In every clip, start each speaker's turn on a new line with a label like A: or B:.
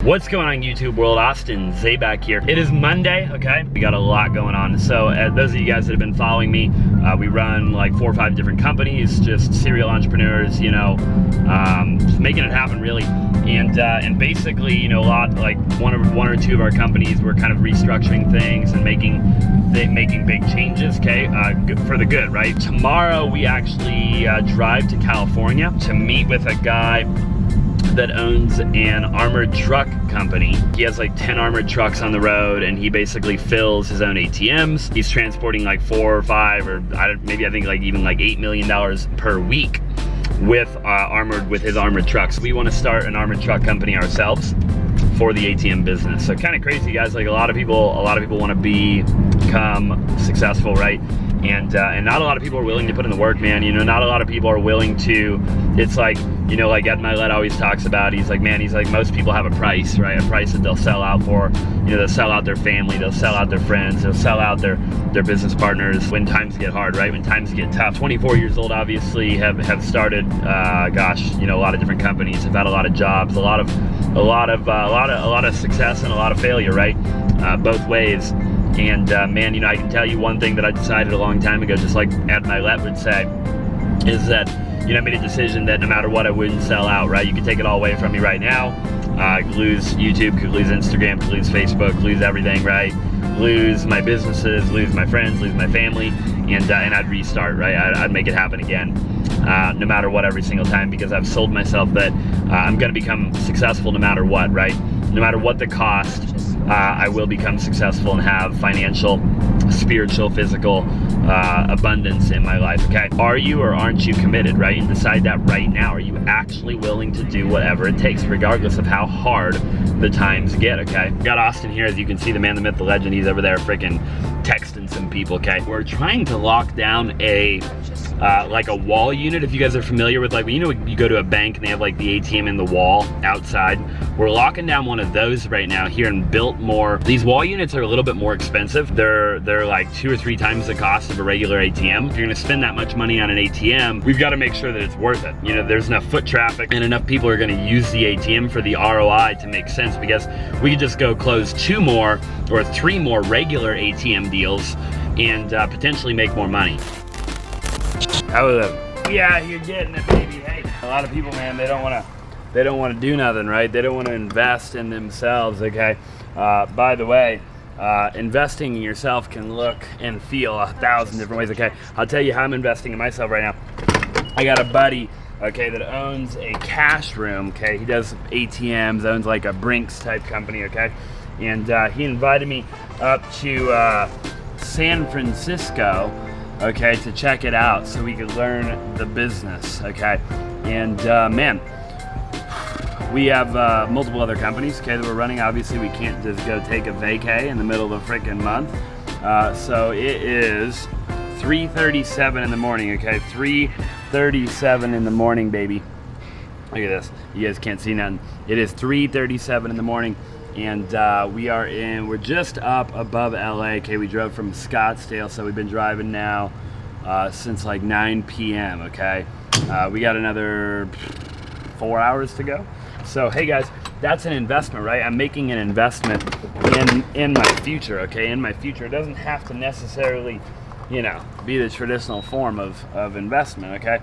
A: What's going on, YouTube world? Austin Zay back here. It is Monday, okay? We got a lot going on. So those of you guys that have been following me, we run like 4 or 5 different companies, just serial entrepreneurs, you know, just making it happen really. And basically, you know, a lot like one or two of our companies, we're kind of restructuring things and making big changes, okay, for the good, right? Tomorrow we actually drive to California to meet with a guy that owns an armored truck company. He has like 10 armored trucks on the road, and he basically fills his own ATMs. He's transporting like 4 or 5 or maybe I think like even like $8 million per week with his armored trucks. We want to start an armored truck company ourselves for the ATM business. So kind of crazy, guys. Like a lot of people want to become successful, right? And not a lot of people are willing to put in the work, man. You know, not a lot of people are willing to. It's like, you know, like Ed Milet always talks about. He's like, man, he's like, most people have a price, right? A price that they'll sell out for. You know, they'll sell out their family, they'll sell out their friends, they'll sell out their business partners when times get hard, right? When times get tough. 24 years old, obviously, have started, gosh, you know, a lot of different companies. Have had a lot of jobs, a lot of success and a lot of failure, right? Both ways. And man, you know, I can tell you one thing that I decided a long time ago, just like Ed Milet would say, is that, you know, I made a decision that no matter what, I wouldn't sell out, right? You can take it all away from me right now. I could lose YouTube, could lose Instagram, could lose Facebook, lose everything, right? Lose my businesses, lose my friends, lose my family, and I'd restart, right? I'd make it happen again, no matter what, every single time, because I've sold myself that I'm gonna become successful no matter what, right? No matter what the cost, I will become successful and have financial, spiritual, physical abundance in my life, okay? Are you or aren't you committed, right? And decide that right now. Are you actually willing to do whatever it takes, regardless of how hard the times get, okay? Got Austin here, as you can see, the man, the myth, the legend. He's over there freaking texting some people, okay? We're trying to lock down like a wall unit. If you guys are familiar with, like, you know, you go to a bank and they have like the ATM in the wall outside. We're locking down one of those right now here in Biltmore. These wall units are a little bit more expensive. They're like 2 or 3 times the cost of a regular ATM. If you're gonna spend that much money on an ATM, we've got to make sure that it's worth it. You know, there's enough foot traffic and enough people are gonna use the ATM for the ROI to make sense, because we could just go close 2 more or 3 more regular ATM deals and potentially make more money. Yeah, you're getting it, baby. Hey, a lot of people, man, they don't want to do nothing, right? They don't want to invest in themselves, okay? By the way, investing in yourself can look and feel 1,000 different ways, okay? I'll tell you how I'm investing in myself right now. I got a buddy, okay, that owns a cash room, okay? He does ATMs, owns like a Brinks type company, okay? And he invited me up to San Francisco, okay, to check it out so we could learn the business, okay? And man, we have multiple other companies, okay, that we're running. Obviously, we can't just go take a vacay in the middle of the freaking month. So it is 3:37 in the morning, okay? 3:37 in the morning, baby. Look at this. You guys can't see nothing. It is 3:37 in the morning. And we're just up above LA, okay? We drove from Scottsdale, so we've been driving now since like 9 p.m., okay? We got another 4 hours to go. So, hey guys, that's an investment, right? I'm making an investment in my future, okay? In my future. It doesn't have to necessarily, you know, be the traditional form of investment, okay?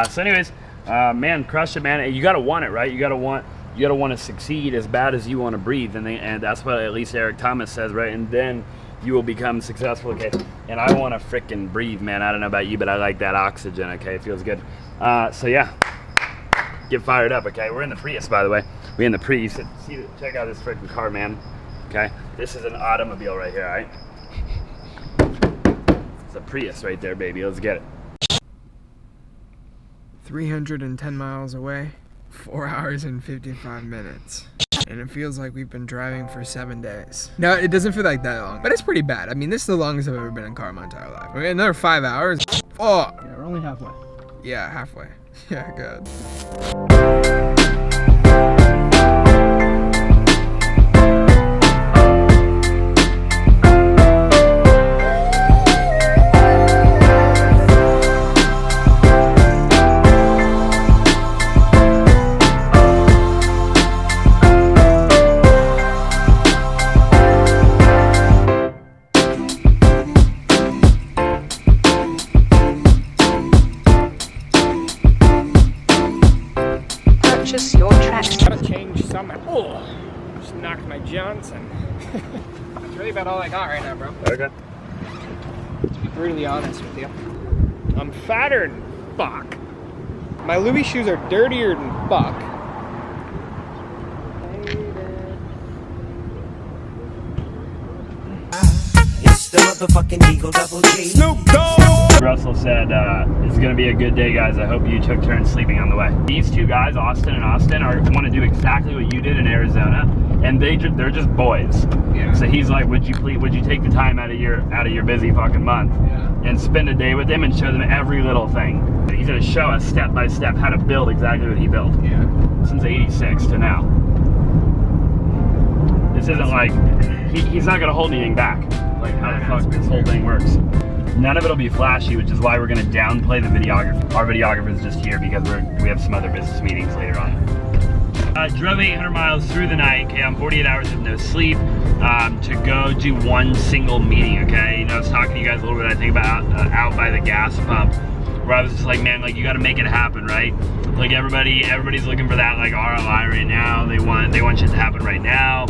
A: So anyways, man, crush it, man. You gotta want it, right? You gotta want to succeed as bad as you want to breathe, and that's what at least Eric Thomas says, right? And then you will become successful, okay? And I want to freaking breathe, man. I don't know about you, but I like that oxygen, okay? It feels good. So yeah, get fired up, okay? We're in the Prius, by the way. We're in the Prius. Check out this freaking car, man. Okay, this is an automobile right here, all right? It's a Prius right there, baby. Let's get it.
B: 310 miles away. 4 hours and 55 minutes. And it feels like we've been driving for 7 days. No, it doesn't feel like that long, but it's pretty bad. I mean, this is the longest I've ever been in a car my entire life. Okay, another 5 hours. Oh!
C: Yeah, we're only halfway.
B: Yeah, halfway. Yeah, good. Just knocked my Johnson. That's really about all I got right now, bro.
A: Okay.
B: To be brutally honest with you. I'm fatter than fuck. My Louis shoes are dirtier than fuck.
C: It's the motherfucking Eagle Double G.
B: Snoop Dogg!
A: Russell said, it's going to be a good day, guys. I hope you took turns sleeping on the way. These two guys, Austin and Austin, want to do exactly what you did in Arizona, and they're just boys.
B: Yeah.
A: So he's like, would you take the time out of your busy fucking month and spend a day with them and show them every little thing? He's going to show us step by step how to build exactly what he built.
B: Yeah.
A: Since '86 to now. This isn't like he's not going to hold anything back. Like how the fuck this whole thing works. None of it'll be flashy, which is why we're going to downplay the videography. Our videographer is just here because we have some other business meetings later on. Drove 800 miles through the night, okay, on 48 hours of no sleep, to go do one single meeting, okay? You know, I was talking to you guys a little bit, I think, about out by the gas pump, where I was just like, man, like, you got to make it happen, right? Like, everybody's looking for that, like, ROI right now. They want shit to happen right now.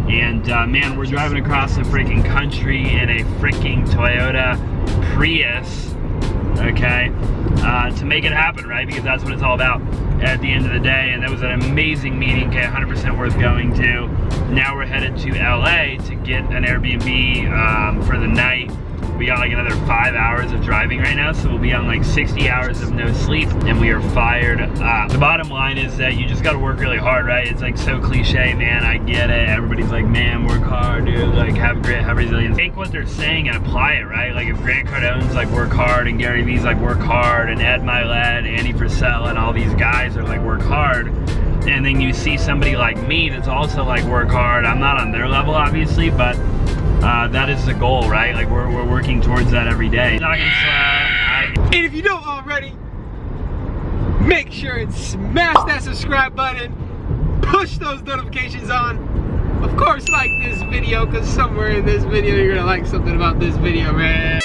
A: And, man, we're driving across the freaking country in a freaking Toyota Prius, okay, to make it happen, right? Because that's what it's all about at the end of the day. And that was an amazing meeting, okay, 100% worth going to. Now we're headed to LA to get an Airbnb for the night. We got like another 5 hours of driving right now, so we'll be on like 60 hours of no sleep, and we are fired up. The bottom line is that you just gotta work really hard, right? It's like so cliche, man, I get it. Everybody's like, man, work hard, dude, like have grit, have resilience. Take what they're saying and apply it, right? Like if Grant Cardone's like work hard, and Gary Vee's like work hard, and Ed Milet, Andy Frisell, and all these guys are like work hard, and then you see somebody like me that's also like work hard. I'm not on their level, obviously, but that is the goal, right? Like we're working towards that every day.
B: And if you don't already, make sure and smash that subscribe button, push those notifications on. Of course, like this video, because somewhere in this video you're gonna like something about this video, man.